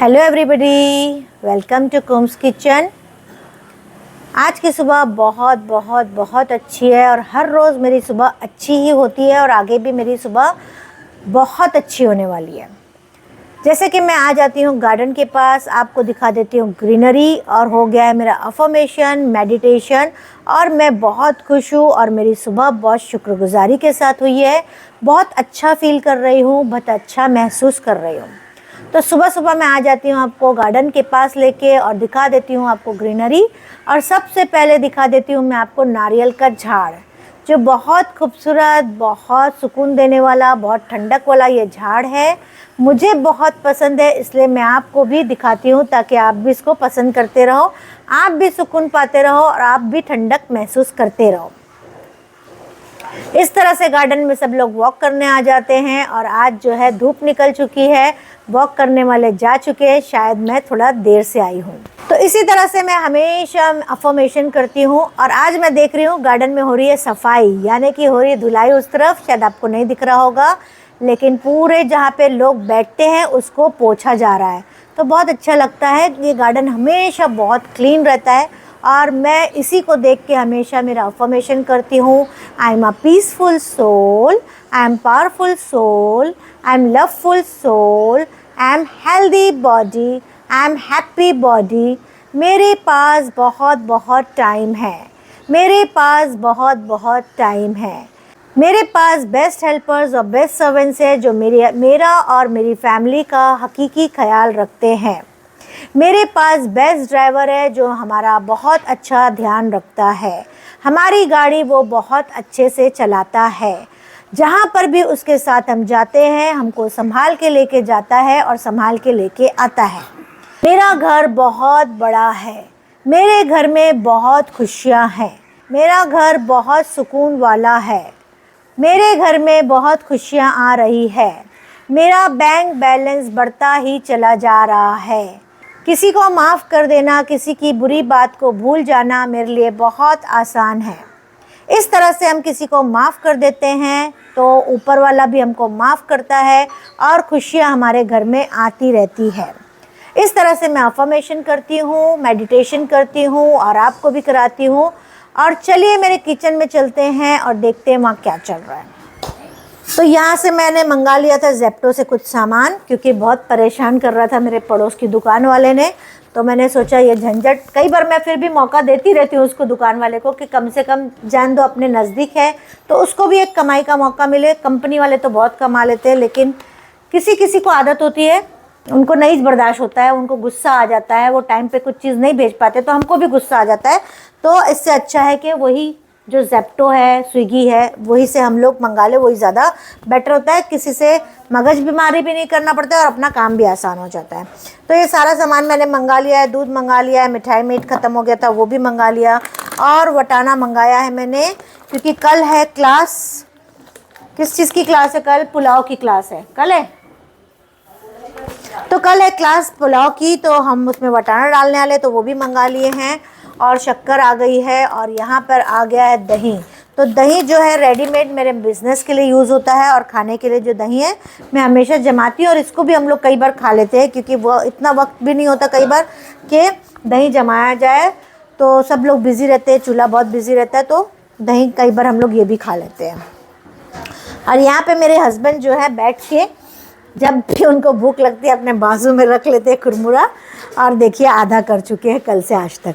Hello everybody, welcome to कुम्स kitchen. आज की सुबह बहुत बहुत बहुत अच्छी है और हर रोज़ मेरी सुबह अच्छी ही होती है और आगे भी मेरी सुबह बहुत अच्छी होने वाली है। जैसे कि मैं आ जाती हूँ गार्डन के पास, आपको दिखा देती हूँ ग्रीनरी और हो गया है मेरा अफर्मेशन मेडिटेशन और मैं बहुत खुश हूँ और मेरी सुबह बहुत शुक्रगुजारी के साथ हुई है। बहुत अच्छा फील कर रही हूँ, बहुत अच्छा महसूस कर रही हूँ। तो सुबह सुबह मैं आ जाती हूँ आपको गार्डन के पास लेके और दिखा देती हूँ आपको ग्रीनरी। और सबसे पहले दिखा देती हूँ मैं आपको नारियल का झाड़, जो बहुत खूबसूरत, बहुत सुकून देने वाला, बहुत ठंडक वाला ये झाड़ है। मुझे बहुत पसंद है, इसलिए मैं आपको भी दिखाती हूँ ताकि आप भी इसको पसंद करते रहो, आप भी सुकून पाते रहो और आप भी ठंडक महसूस करते रहो। इस तरह से गार्डन में सब लोग वॉक करने आ जाते हैं और आज जो है धूप निकल चुकी है, वॉक करने वाले जा चुके हैं, शायद मैं थोड़ा देर से आई हूँ। तो इसी तरह से मैं हमेशा अफर्मेशन करती हूँ और आज मैं देख रही हूँ गार्डन में हो रही है सफाई, यानी कि हो रही है धुलाई उस तरफ, शायद आपको नहीं दिख रहा होगा, लेकिन पूरे जहाँ पे लोग बैठते हैं उसको पोंछा जा रहा है। तो बहुत अच्छा लगता है, ये गार्डन हमेशा बहुत क्लीन रहता है और मैं इसी को देख के हमेशा मेरा अफर्मेशन करती हूँ। I am a peaceful soul, I am powerful soul, I am loveful soul, I am healthy body, I am happy body. मेरे पास बहुत बहुत टाइम है, मेरे पास बहुत बहुत टाइम है। मेरे पास बेस्ट हेल्पर्स और बेस्ट सर्वेंट्स हैं जो मेरा और मेरी फैमिली का हकीकी ख्याल रखते हैं। मेरे पास बेस्ट ड्राइवर है जो हमारा बहुत अच्छा ध्यान रखता है। हमारी गाड़ी वो बहुत अच्छे से चलाता है। जहाँ पर भी उसके साथ हम जाते हैं हमको संभाल के लेके जाता है और संभाल के लेके आता है। मेरा घर बहुत बड़ा है, मेरे घर में बहुत खुशियाँ हैं, मेरा घर बहुत सुकून वाला है, मेरे घर में बहुत खुशियाँ आ रही है। मेरा बैंक बैलेंस बढ़ता ही चला जा रहा है। किसी को माफ़ कर देना, किसी की बुरी बात को भूल जाना मेरे लिए बहुत आसान है। इस तरह से हम किसी को माफ़ कर देते हैं तो ऊपर वाला भी हमको माफ़ करता है और खुशियाँ हमारे घर में आती रहती है। इस तरह से मैं अफर्मेशन करती हूँ, मेडिटेशन करती हूँ और आपको भी कराती हूँ। और चलिए मेरे किचन में चलते हैं और देखते हैं वहाँ क्या चल रहा है। तो यहाँ से मैंने मंगा लिया था ज़ेप्टो से कुछ सामान, क्योंकि बहुत परेशान कर रहा था मेरे पड़ोस की दुकान वाले ने। तो मैंने सोचा ये झंझट, कई बार मैं फिर भी मौका देती रहती हूँ उसको, दुकान वाले को, कि कम से कम जान दो, अपने नज़दीक है तो उसको भी एक कमाई का मौका मिले। कंपनी वाले तो बहुत कमा लेते हैं, लेकिन किसी किसी को आदत होती है, उनको नहीं बर्दाश्त होता है, उनको गुस्सा आ जाता है, वो टाइम पे कुछ चीज़ नहीं भेज पाते, तो हमको भी गुस्सा आ जाता है। तो इससे अच्छा है कि वही जो ज़ेप्टो है, स्विगी है, वही से हम लोग मंगा ले, वही ज़्यादा बेटर होता है। किसी से मगज बीमारी भी नहीं करना पड़ता है और अपना काम भी आसान हो जाता है। तो ये सारा सामान मैंने मंगा लिया है, दूध मंगा लिया है, मिठाई मीट ख़त्म हो गया था वो भी मंगा लिया, और वटाना मंगाया है मैंने, क्योंकि कल है क्लास। किस चीज़ की क्लास है कल? पुलाव की क्लास है कल है, तो कल है क्लास पुलाव की, तो हम उसमें वटाना डालने वाले, तो वो भी मंगा लिए हैं। और शक्कर आ गई है और यहाँ पर आ गया है दही। तो दही जो है रेडीमेड मेरे बिज़नेस के लिए यूज़ होता है, और खाने के लिए जो दही है मैं हमेशा जमाती हूँ, और इसको भी हम लोग कई बार खा लेते हैं, क्योंकि वो इतना वक्त भी नहीं होता कई बार कि दही जमाया जाए। तो सब लोग बिज़ी रहते हैं, चूल्हा बहुत बिज़ी रहता है, तो दही कई बार हम लोग ये भी खा लेते हैं। और यहाँ पर मेरे हस्बैंड जो है बैठ के, जब भी उनको भूख लगती है अपने बाजू में रख लेते हैं कुरमुरा, और देखिए आधा कर चुके हैं कल से आज तक।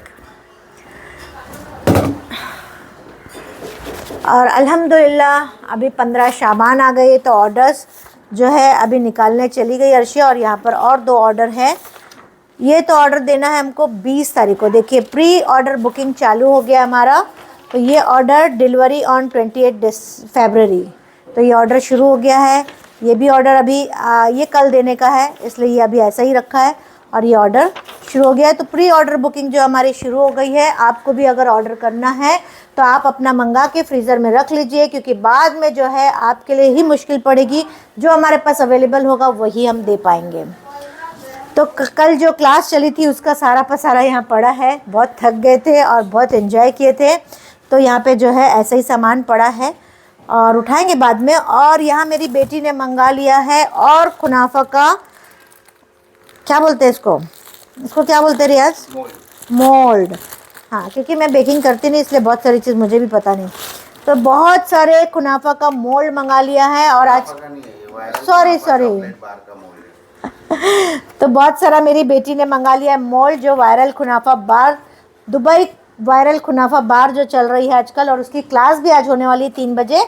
और अल्हम्दुलिल्लाह अभी 15 शाबान आ गए, तो ऑर्डर्स जो है अभी निकालने चली गई अर्शिया, और यहाँ पर और 2 ऑर्डर है। ये तो ऑर्डर देना है हमको 20 तारीख को। देखिए प्री ऑर्डर बुकिंग चालू हो गया हमारा, तो ये ऑर्डर डिलीवरी ऑन 28 फरवरी, तो ये ऑर्डर शुरू हो गया है। ये भी ऑर्डर अभी ये कल देने का है, इसलिए ये अभी ऐसा ही रखा है, और ये ऑर्डर शुरू हो गया है। तो प्री ऑर्डर बुकिंग जो हमारी शुरू हो गई है। आपको भी अगर ऑर्डर करना है तो आप अपना मंगा के फ्रीज़र में रख लीजिए, क्योंकि बाद में जो है आपके लिए ही मुश्किल पड़ेगी, जो हमारे पास अवेलेबल होगा वही हम दे पाएंगे। तो कल जो क्लास चली थी उसका सारा पसारा यहाँ पड़ा है, बहुत थक गए थे और बहुत एंजॉय किए थे, तो यहाँ पे जो है ऐसा ही सामान पड़ा है और उठाएंगे बाद में। और यहाँ मेरी बेटी ने मंगा लिया है और कुनाफा का क्या बोलते हैं इसको, इसको क्या बोलते हैं रियाज? मोल्ड। हाँ, क्योंकि मैं बेकिंग करती नहीं इसलिए बहुत सारी चीज़ मुझे भी पता नहीं। तो बहुत सारे कुनाफा का मोल्ड मंगा लिया है और आज सॉरी तो बहुत सारा मेरी बेटी ने मंगा लिया है मोल्ड, जो वायरल कुनाफा बार, दुबई वायरल कुनाफा बार जो चल रही है आजकल, और उसकी क्लास भी आज होने वाली है 3 बजे।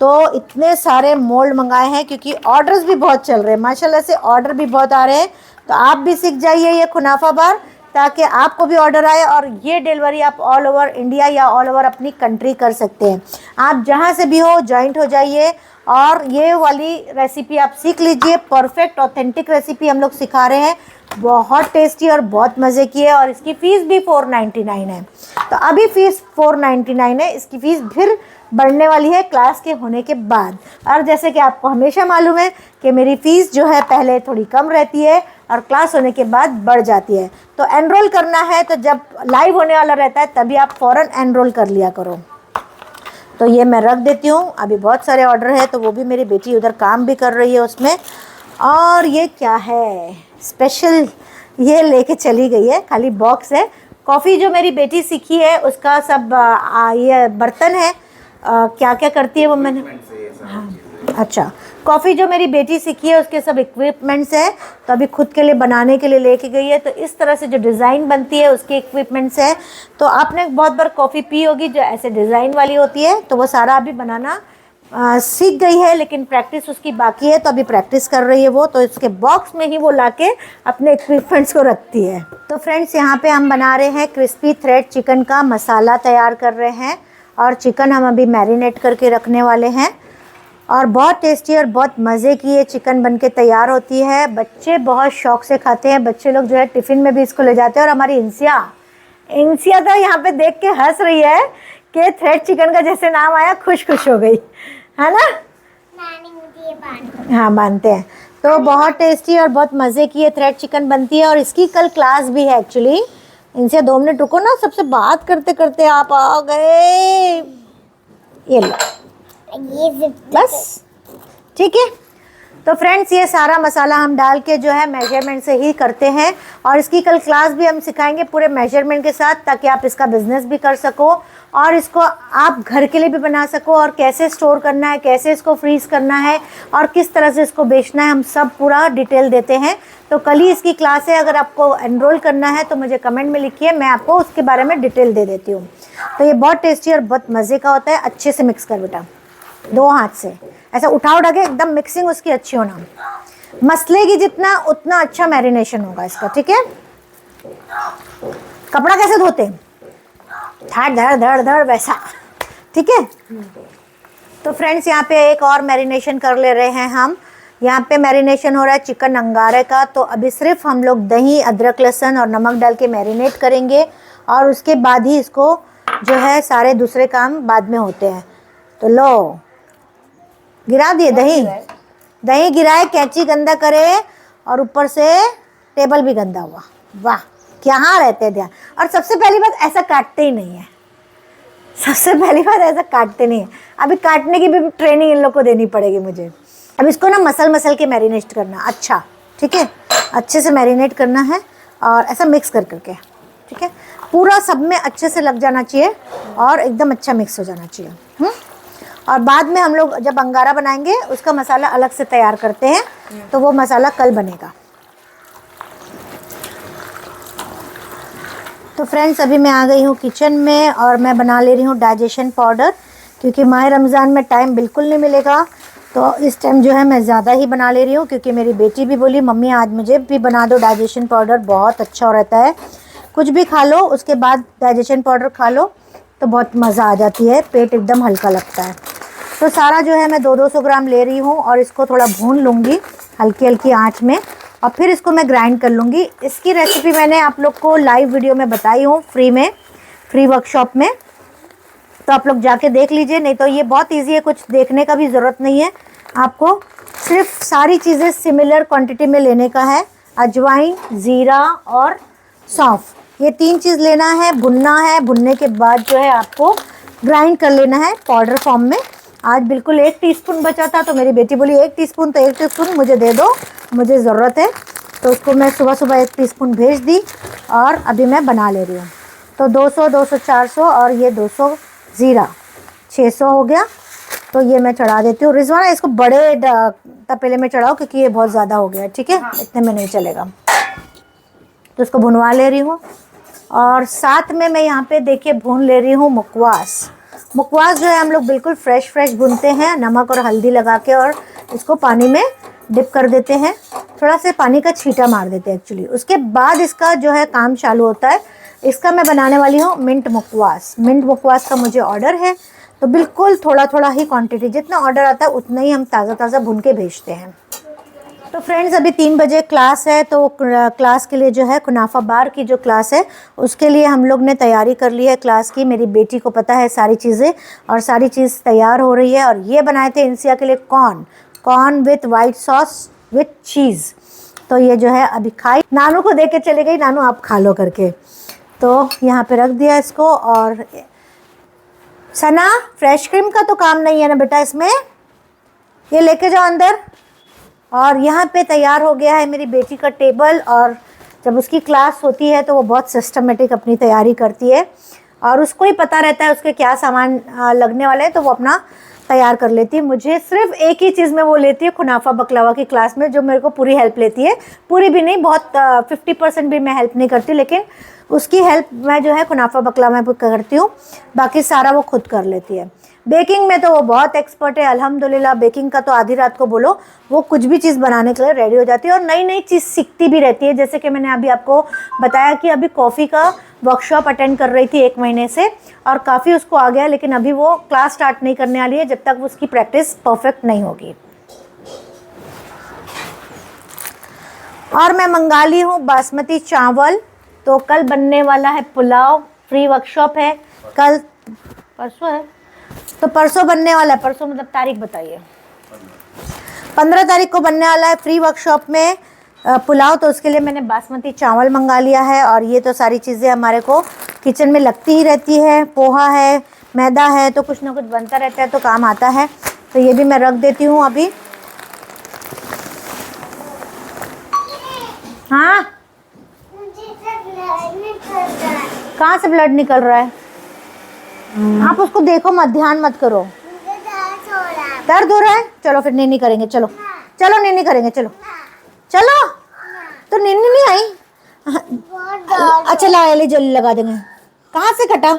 तो इतने सारे मोल्ड मंगाए हैं क्योंकि ऑर्डर्स भी बहुत चल रहे हैं, माशाल्लाह से ऑर्डर भी बहुत आ रहे हैं। तो आप भी सीख जाइए ये कुनाफा बार, ताकि आपको भी ऑर्डर आए और ये डिलीवरी आप ऑल ओवर इंडिया या ऑल ओवर अपनी कंट्री कर सकते हैं। आप जहाँ से भी हो जॉइंट हो जाइए और ये वाली रेसिपी आप सीख लीजिए। परफेक्ट ऑथेंटिक रेसिपी हम लोग सिखा रहे हैं, बहुत टेस्टी और बहुत मज़े की है। और इसकी फ़ीस भी 499 है। तो अभी फ़ीस 499 है, इसकी फ़ीस फिर बढ़ने वाली है क्लास के होने के बाद। और जैसे कि आपको हमेशा मालूम है कि मेरी फ़ीस जो है पहले थोड़ी कम रहती है और क्लास होने के बाद बढ़ जाती है। तो एनरोल करना है तो जब लाइव होने वाला रहता है तभी आप फ़ौरन एनरोल कर लिया करो। तो ये मैं रख देती हूँ, अभी बहुत सारे ऑर्डर है तो वो भी मेरी बेटी उधर काम भी कर रही है उसमें। और ये क्या है स्पेशल, ये लेके चली गई है, खाली बॉक्स है। कॉफ़ी जो मेरी बेटी सीखी है उसका सब ये बर्तन है, क्या क्या करती है वो मैंने, हाँ अच्छा, कॉफ़ी जो मेरी बेटी सीखी है उसके सब इक्विपमेंट्स है, तो अभी खुद के लिए बनाने के लिए लेके गई है। तो इस तरह से जो डिज़ाइन बनती है उसके इक्विपमेंट्स है। तो आपने बहुत बार कॉफ़ी पी होगी जो ऐसे डिज़ाइन वाली होती है, तो वो सारा अभी बनाना सीख गई है, लेकिन प्रैक्टिस उसकी बाकी है। तो अभी प्रैक्टिस कर रही है वो, तो इसके बॉक्स में ही वो लाके अपने इक्विपमेंट्स को रखती है। तो फ्रेंड्स यहाँ पे हम बना रहे हैं क्रिस्पी थ्रेड चिकन का मसाला तैयार कर रहे हैं, और चिकन हम अभी मैरिनेट करके रखने वाले हैं। और बहुत टेस्टी और बहुत मज़े की ये चिकन बनके तैयार होती है। बच्चे बहुत शौक़ से खाते हैं, बच्चे लोग जो है टिफ़िन में भी इसको ले जाते हैं। और हमारी इंसिया तो यहाँ पे देख के हंस रही है कि थ्रेड चिकन का जैसे नाम आया खुश हो गई, है ना? हाँ मानते हैं। तो बहुत टेस्टी और बहुत मज़े की ये थ्रेड चिकन बनती है, और इसकी कल क्लास भी है एक्चुअली। इनसे 2 मिनट रुको ना, सबसे बात करते करते आप आ गए। ये लो, बस ठीक है। तो फ्रेंड्स ये सारा मसाला हम डाल के जो है मेजरमेंट से ही करते हैं, और इसकी कल क्लास भी हम सिखाएंगे पूरे मेजरमेंट के साथ, ताकि आप इसका बिज़नेस भी कर सको और इसको आप घर के लिए भी बना सको, और कैसे स्टोर करना है, कैसे इसको फ्रीज़ करना है और किस तरह से इसको बेचना है, हम सब पूरा डिटेल देते हैं। तो कल ही इसकी क्लास है, अगर आपको एनरोल करना है तो मुझे कमेंट में लिखिए, मैं आपको उसके बारे में डिटेल दे देती हूँ। तो ये बहुत टेस्टी और बहुत मज़े का होता है। अच्छे से मिक्स कर बेटा, 2 हाथ से ऐसा उठा के एकदम मिक्सिंग उसकी अच्छी होना, मसलेगी जितना उतना अच्छा मैरिनेशन होगा इसका, ठीक है। कपड़ा कैसे धोते हैं, धड़ धड़ धड़ वैसा, ठीक है। तो फ्रेंड्स यहाँ पे एक और मैरिनेशन कर ले रहे हैं हम। यहाँ पे मैरिनेशन हो रहा है चिकन अंगारे का। तो अभी सिर्फ हम लोग दही, अदरक, लहसुन और नमक डाल के मैरिनेट करेंगे, और उसके बाद ही इसको जो है सारे दूसरे काम बाद में होते हैं। तो लो गिरा दिए दही गिराए, कैंची गंदा करे और ऊपर से टेबल भी गंदा हुआ। वाह, क्या रहते हैं ध्यान। और सबसे पहली बात, ऐसा काटते ही नहीं है, सबसे पहली बात ऐसा काटते नहीं है। अभी काटने की भी ट्रेनिंग इन लोग को देनी पड़ेगी मुझे। अब इसको ना मसल के मैरिनेट करना, अच्छा ठीक है, अच्छे से मैरिनेट करना है और ऐसा मिक्स करके, ठीक है, पूरा सब में अच्छे से लग जाना चाहिए और एकदम अच्छा मिक्स हो जाना चाहिए। और बाद में हम लोग जब अंगारा बनाएंगे उसका मसाला अलग से तैयार करते हैं, तो वो मसाला कल बनेगा। तो फ्रेंड्स अभी मैं आ गई हूँ किचन में, और मैं बना ले रही हूँ डाइजेशन पाउडर, क्योंकि माह रमज़ान में टाइम बिल्कुल नहीं मिलेगा। तो इस टाइम जो है मैं ज़्यादा ही बना ले रही हूँ, क्योंकि मेरी बेटी भी बोली मम्मी आज मुझे भी बना दो डाइजेशन पाउडर, बहुत अच्छा रहता है। कुछ भी खा लो उसके बाद डाइजेशन पाउडर खा लो तो बहुत मज़ा आ जाती है, पेट एकदम हल्का लगता है। तो सारा जो है मैं 200 ग्राम ले रही हूँ, और इसको थोड़ा भून लूँगी हल्की आंच में, और फिर इसको मैं ग्राइंड कर लूँगी। इसकी रेसिपी मैंने आप लोग को लाइव वीडियो में बताई हूँ, फ्री वर्कशॉप में, तो आप लोग जाके देख लीजिए। नहीं तो ये बहुत इजी है, कुछ देखने का भी ज़रूरत नहीं है, आपको सिर्फ सारी चीज़ें सिमिलर क्वांटिटी में लेने का है। अजवाइन, ज़ीरा और सौंफ, ये 3 चीज़ लेना है, भुनना है, भुनने के बाद जो है आपको ग्राइंड कर लेना है पाउडर फॉर्म में। आज बिल्कुल 1 टीस्पून बचा था, तो मेरी बेटी बोली 1 टीस्पून, तो 1 टीस्पून मुझे दे दो, मुझे ज़रूरत है। तो उसको मैं सुबह सुबह 1 टीस्पून भेज दी और अभी मैं बना ले रही हूँ। तो 200, 200, 400 और ये 200 ज़ीरा 600 हो गया। तो ये मैं चढ़ा देती हूँ। रिजवाना इसको बड़े तपेले में चढ़ाओ क्योंकि ये बहुत ज़्यादा हो गया है, ठीक है? इतने में नहीं चलेगा। तो इसको भुनवा ले रही हूँ और साथ में मैं यहाँ पे देखिए भून ले रही हूँ मुकवास। मुकवास जो है हम लोग बिल्कुल फ्रेश भूनते हैं, नमक और हल्दी लगा के, और इसको पानी में डिप कर देते हैं, थोड़ा सा पानी का छींटा मार देते हैं एक्चुअली। उसके बाद इसका जो है काम चालू होता है। इसका मैं बनाने वाली हूँ मिंट मुकवास। मिंट मुकवास का मुझे ऑर्डर है, तो बिल्कुल थोड़ा थोड़ा ही क्वांटिटी, जितना ऑर्डर आता है उतना ही हम ताज़ा ताज़ा भून के भेजते हैं। तो फ्रेंड्स अभी 3 बजे क्लास है, तो क्लास के लिए जो है कुनाफा बार की जो क्लास है उसके लिए हम लोग ने तैयारी कर ली है क्लास की। मेरी बेटी को पता है सारी चीज़ें और सारी चीज़ तैयार हो रही है। और ये बनाए थे इंसिया के लिए corn with white sauce with चीज़। तो ये जो है अभी खाई, नानू को दे के चले गई, नानू आप खा लो करके। तो यहाँ पे रख दिया इसको। और सना फ्रेश क्रीम का तो काम नहीं है ना बेटा इसमें, ये लेके जाओ अंदर। और यहाँ पे तैयार हो गया है मेरी बेटी का टेबल। और जब उसकी क्लास होती है तो वो बहुत सिस्टमेटिक अपनी तैयारी करती है और उसको ही पता रहता है उसके क्या सामान लगने वाले हैं, तो वो अपना तैयार कर लेती है। मुझे सिर्फ एक ही चीज़ में वो लेती है कुनाफा बकलावा की क्लास में, जो मेरे को पूरी हेल्प लेती है। पूरी भी नहीं, बहुत 50% भी मैं हेल्प नहीं करती, लेकिन उसकी हेल्प मैं जो है कुनाफा बकलावा में करती हूँ, बाकी सारा वो खुद कर लेती है। बेकिंग में तो वो बहुत एक्सपर्ट है अल्हम्दुलिल्लाह। बेकिंग का तो आधी रात को बोलो वो कुछ भी चीज़ बनाने के लिए रेडी हो जाती है और नई नई चीज़ सीखती भी रहती है। जैसे कि मैंने अभी आपको बताया कि अभी कॉफ़ी का वर्कशॉप अटेंड कर रही थी 1 महीने से और काफ़ी उसको आ गया, लेकिन अभी वो क्लास स्टार्ट नहीं करने वाली है जब तक उसकी प्रैक्टिस परफेक्ट नहीं होगी। और मैं मंगा ली हूँ बासमती चावल। तो कल बनने वाला है पुलाव, फ्री वर्कशॉप है कल, परसों है, तो परसों बनने वाला है। परसों मतलब तारीख बताइए, 15 तारीख को बनने वाला है फ्री वर्कशॉप में पुलाव। तो उसके लिए मैंने बासमती चावल मंगा लिया है। और ये तो सारी चीज़ें हमारे को किचन में लगती ही रहती है, पोहा है, मैदा है, तो कुछ ना कुछ बनता रहता है, तो काम आता है। तो ये भी मैं रख देती हूँ अभी। हाँ, कहाँ से ब्लड निकल रहा है? आप उसको देखो मत, ध्यान मत करो। दर्द हो रहा है? चलो फिर नीनी करेंगे, चलो चलो नीनी करेंगे, चलो चलो। तो नीनी नहीं आई? अच्छा ला एली जल्दी लगा देंगे। कहाँ से कटा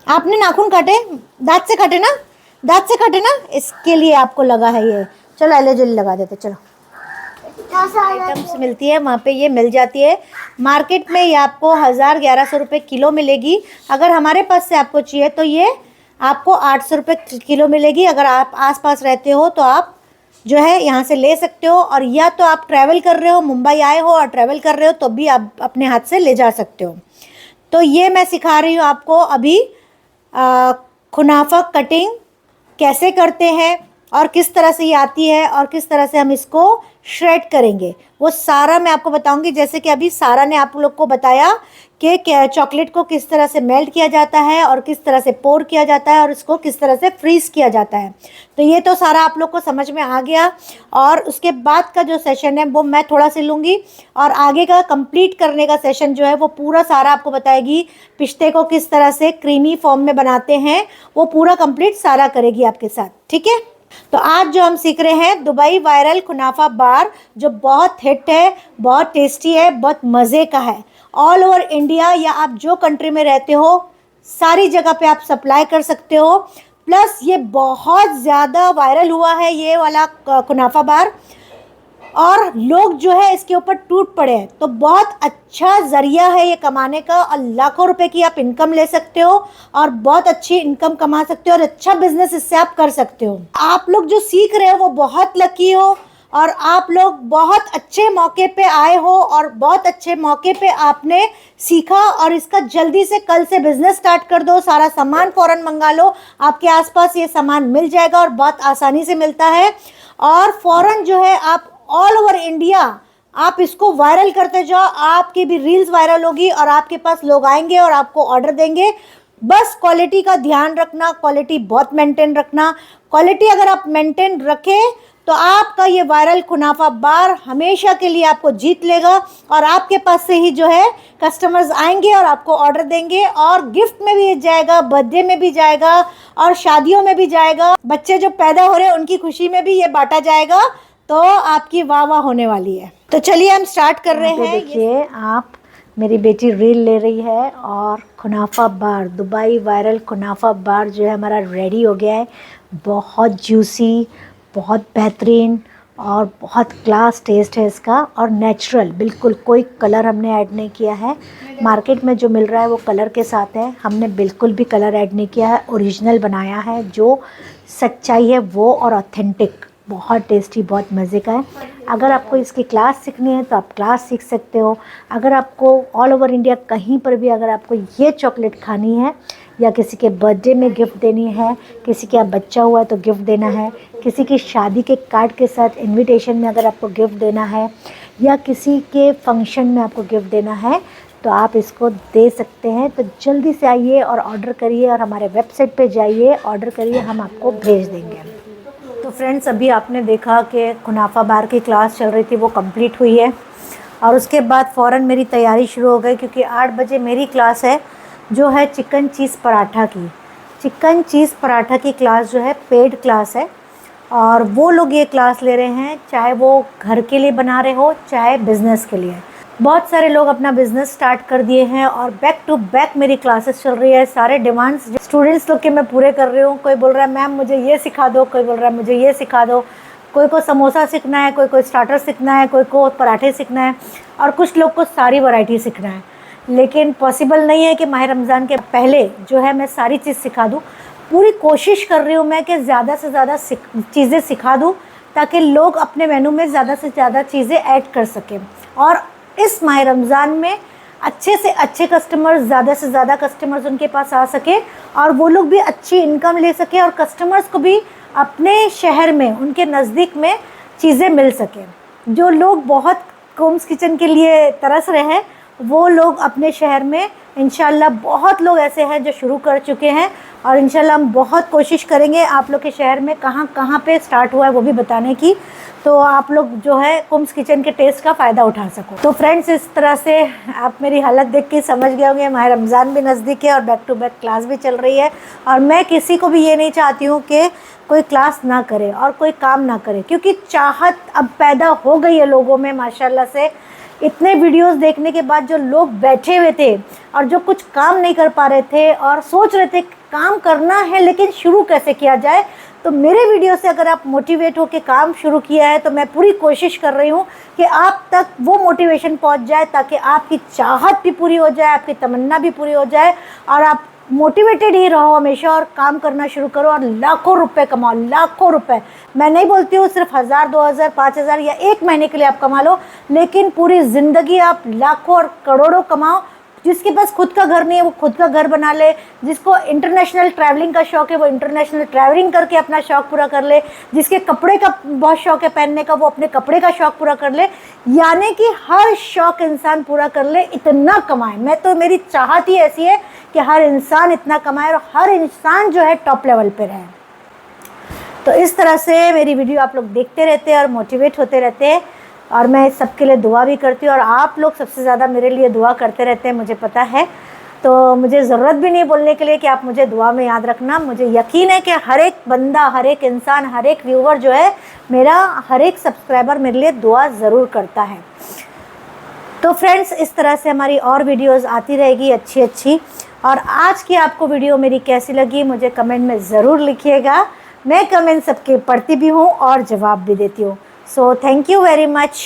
आपने? नाखून काटे? दांत से काटे ना? दांत से काटे ना, इसके लिए आपको लगा है ये। चलो एली जल्दी लगा देते, चलो। आइटम्स मिलती है वहाँ पे, ये मिल जाती है मार्केट में। ये आपको 1000-1100 रुपये किलो मिलेगी। अगर हमारे पास से आपको चाहिए तो ये आपको 800 रुपये किलो मिलेगी। अगर आप आसपास रहते हो तो आप जो है यहाँ से ले सकते हो, और या तो आप ट्रैवल कर रहे हो, मुंबई आए हो और ट्रैवल कर रहे हो, तो भी आप अपने हाथ से ले जा सकते हो। तो ये मैं सिखा रही हूँ आपको अभी कुनाफा कटिंग कैसे करते हैं और किस तरह से ये आती है और किस तरह से हम इसको श्रेड करेंगे, वो सारा मैं आपको बताऊंगी। जैसे कि अभी सारा ने आप लोग को बताया कि चॉकलेट को किस तरह से मेल्ट किया जाता है और किस तरह से पोर किया जाता है और इसको किस तरह से फ्रीज किया जाता है। तो ये तो सारा आप लोग को समझ में आ गया। और उसके बाद का जो सेशन है वो मैं थोड़ा सा लूँगी और आगे का कंप्लीट करने का सेशन जो है वो पूरा सारा आपको बताएगी। पिस्ते को किस तरह से क्रीमी फॉर्म में बनाते हैं वो पूरा कंप्लीट सारा करेगी आपके साथ, ठीक है। तो आज जो हम सीख रहे हैं दुबई वायरल कुनाफा बार, जो बहुत हिट है, बहुत टेस्टी है, बहुत मज़े का है। ऑल ओवर इंडिया या आप जो कंट्री में रहते हो सारी जगह पे आप सप्लाई कर सकते हो। प्लस ये बहुत ज़्यादा वायरल हुआ है ये वाला कुनाफा बार, और लोग जो है इसके ऊपर टूट पड़े हैं। तो बहुत अच्छा ज़रिया है ये कमाने का, और लाखों रुपए की आप इनकम ले सकते हो और बहुत अच्छी इनकम कमा सकते हो और अच्छा बिजनेस इससे आप कर सकते हो। आप लोग जो सीख रहे हो वो बहुत लकी हो और आप लोग बहुत अच्छे मौके पे आए हो और बहुत अच्छे मौके पे आपने सीखा। और इसका जल्दी से कल से बिजनेस स्टार्ट कर दो, सारा सामान फ़ौरन मंगा लो, आपके आसपास ये सामान मिल जाएगा और बहुत आसानी से मिलता है। और फ़ौरन जो है आप ऑल ओवर इंडिया आप इसको वायरल करते जाओ, आपकी भी रील्स वायरल होगी और आपके पास लोग आएंगे और आपको ऑर्डर देंगे। बस क्वालिटी का ध्यान रखना, क्वालिटी बहुत मेंटेन रखना। क्वालिटी अगर आप मेंटेन रखें तो आपका ये वायरल कुनाफा बार हमेशा के लिए आपको जीत लेगा और आपके पास से ही जो है कस्टमर्स आएंगे और आपको ऑर्डर देंगे और गिफ्ट में भी जाएगा, बर्थडे में भी जाएगा और शादियों में भी जाएगा। बच्चे जो पैदा हो रहे हैं उनकी खुशी में भी ये बांटा जाएगा, तो आपकी वाह वाह होने वाली है। तो चलिए हम स्टार्ट कर रहे हैं। देखिए आप, मेरी बेटी रील ले रही है और कुनाफा बार, दुबई वायरल कुनाफा बार जो है हमारा रेडी हो गया है। बहुत जूसी, बहुत बेहतरीन और बहुत क्लास टेस्ट है इसका और नेचुरल, बिल्कुल कोई कलर हमने ऐड नहीं किया है। मार्केट में जो मिल रहा है वो कलर के साथ है, हमने बिल्कुल भी कलर ऐड नहीं किया है। ओरिजिनल बनाया है, जो सच्चाई है वो और ऑथेंटिक। बहुत टेस्टी, बहुत मज़े का है। अगर आपको इसकी क्लास सीखनी है तो आप क्लास सीख सकते हो। अगर आपको ऑल ओवर इंडिया कहीं पर भी अगर आपको ये चॉकलेट खानी है या किसी के बर्थडे में गिफ्ट देनी है, किसी का बच्चा हुआ है तो गिफ्ट देना है, किसी की शादी के कार्ड के साथ इनविटेशन में अगर आपको गिफ्ट देना है या किसी के फंक्शन में आपको गिफ्ट देना है, तो आप इसको दे सकते हैं। तो जल्दी से आइए और ऑर्डर करिए और हमारे वेबसाइट पे जाइए, ऑर्डर करिए, हम आपको भेज देंगे। तो फ्रेंड्स, अभी आपने देखा कि कुनाफा बार की क्लास चल रही थी, वो कंप्लीट हुई है और उसके बाद फ़ौरन मेरी तैयारी शुरू हो गई, क्योंकि 8 बजे मेरी क्लास है जो है चिकन चीज़ पराठा की। चिकन चीज़ पराठा की क्लास जो है पेड क्लास है और वो लोग ये क्लास ले रहे हैं, चाहे वो घर के लिए बना रहे हो चाहे बिज़नेस के लिए। बहुत सारे लोग अपना बिज़नेस स्टार्ट कर दिए हैं और बैक टू बैक मेरी क्लासेस चल रही है। सारे डिमांड्स स्टूडेंट्स लोग के मैं पूरे कर रही हूँ। कोई बोल रहा है मैम मुझे ये सिखा दो, कोई बोल रहा है मुझे ये सिखा दो, कोई को समोसा सीखना है, कोई को स्टार्टर सीखना है, कोई को पराठे सीखना है और कुछ लोग को सारी वैरायटी सीखना है। लेकिन पॉसिबल नहीं है कि माह रमज़ान के पहले जो है मैं सारी चीज़ सिखा दूँ। पूरी कोशिश कर रही हूँ मैं कि ज़्यादा से ज़्यादा चीज़ें सिखा दूँ ताकि लोग अपने मेनू में ज़्यादा से ज़्यादा चीज़ें ऐड कर सकें और इस माह रमज़ान में अच्छे से अच्छे कस्टमर्स, ज़्यादा से ज़्यादा कस्टमर्स उनके पास आ सके और वो लोग भी अच्छी इनकम ले सके और कस्टमर्स को भी अपने शहर में, उनके नज़दीक में चीज़ें मिल सकें। जो लोग बहुत कोम्स किचन के लिए तरस रहे हैं, वो लोग अपने शहर में इंशाल्लाह, बहुत लोग ऐसे हैं जो शुरू कर चुके हैं और इंशाल्लाह हम बहुत कोशिश करेंगे आप लोग के शहर में कहाँ पे स्टार्ट हुआ है वो भी बताने की, तो आप लोग जो है कुम्स किचन के टेस्ट का फ़ायदा उठा सको। तो फ्रेंड्स, इस तरह से आप मेरी हालत देख के समझ गए होंगे, माह रमज़ान भी नज़दीक है और बैक टू बैक क्लास भी चल रही है और मैं किसी को भी ये नहीं चाहती हूँ कि कोई क्लास ना करे और कोई काम ना करे, क्योंकि चाहत अब पैदा हो गई है लोगों में माशाल्लाह से। इतने वीडियोस देखने के बाद जो लोग बैठे हुए थे और जो कुछ काम नहीं कर पा रहे थे और सोच रहे थे काम करना है लेकिन शुरू कैसे किया जाए, तो मेरे वीडियो से अगर आप मोटिवेट हो के काम शुरू किया है तो मैं पूरी कोशिश कर रही हूँ कि आप तक वो मोटिवेशन पहुँच जाए ताकि आपकी चाहत भी पूरी हो जाए, आपकी तमन्ना भी पूरी हो जाए और आप मोटिवेटेड ही रहो हमेशा और काम करना शुरू करो और लाखों रुपए कमाओ, लाखों रुपए। मैं नहीं बोलती हूँ सिर्फ 1000, 2000, 5000 या एक महीने के लिए आप कमा लो, लेकिन पूरी ज़िंदगी आप लाखों और करोड़ों कमाओ। जिसके पास खुद का घर नहीं है वो खुद का घर बना ले, जिसको इंटरनेशनल ट्रैवलिंग का शौक़ है वो इंटरनेशनल ट्रैवलिंग करके अपना शौक़ पूरा कर ले, जिसके कपड़े का बहुत शौक़ है पहनने का वो अपने कपड़े का शौक़ पूरा कर ले, यानी कि हर शौक़ इंसान पूरा कर ले, इतना कमाए। मैं तो, मेरी चाहत ही ऐसी है कि हर इंसान इतना कमाए और हर इंसान जो है टॉप लेवल पर रहे। तो इस तरह से मेरी वीडियो आप लोग देखते रहते हैं और मोटिवेट होते रहते हैं और मैं सबके लिए दुआ भी करती हूँ और आप लोग सबसे ज़्यादा मेरे लिए दुआ करते रहते हैं, मुझे पता है। तो मुझे ज़रूरत भी नहीं बोलने के लिए कि आप मुझे दुआ में याद रखना। मुझे यकीन है कि हर एक बंदा, हर एक इंसान, हर एक व्यूवर जो है मेरा, हर एक सब्सक्राइबर मेरे लिए दुआ ज़रूर करता है। तो फ्रेंड्स, इस तरह से हमारी और वीडियोज़ आती रहेगी अच्छी अच्छी। और आज की आपको वीडियो मेरी कैसी लगी मुझे कमेंट में ज़रूर लिखिएगा। मैं कमेंट सबके पढ़ती भी हूँ और जवाब भी देती हूँ। So thank you very much.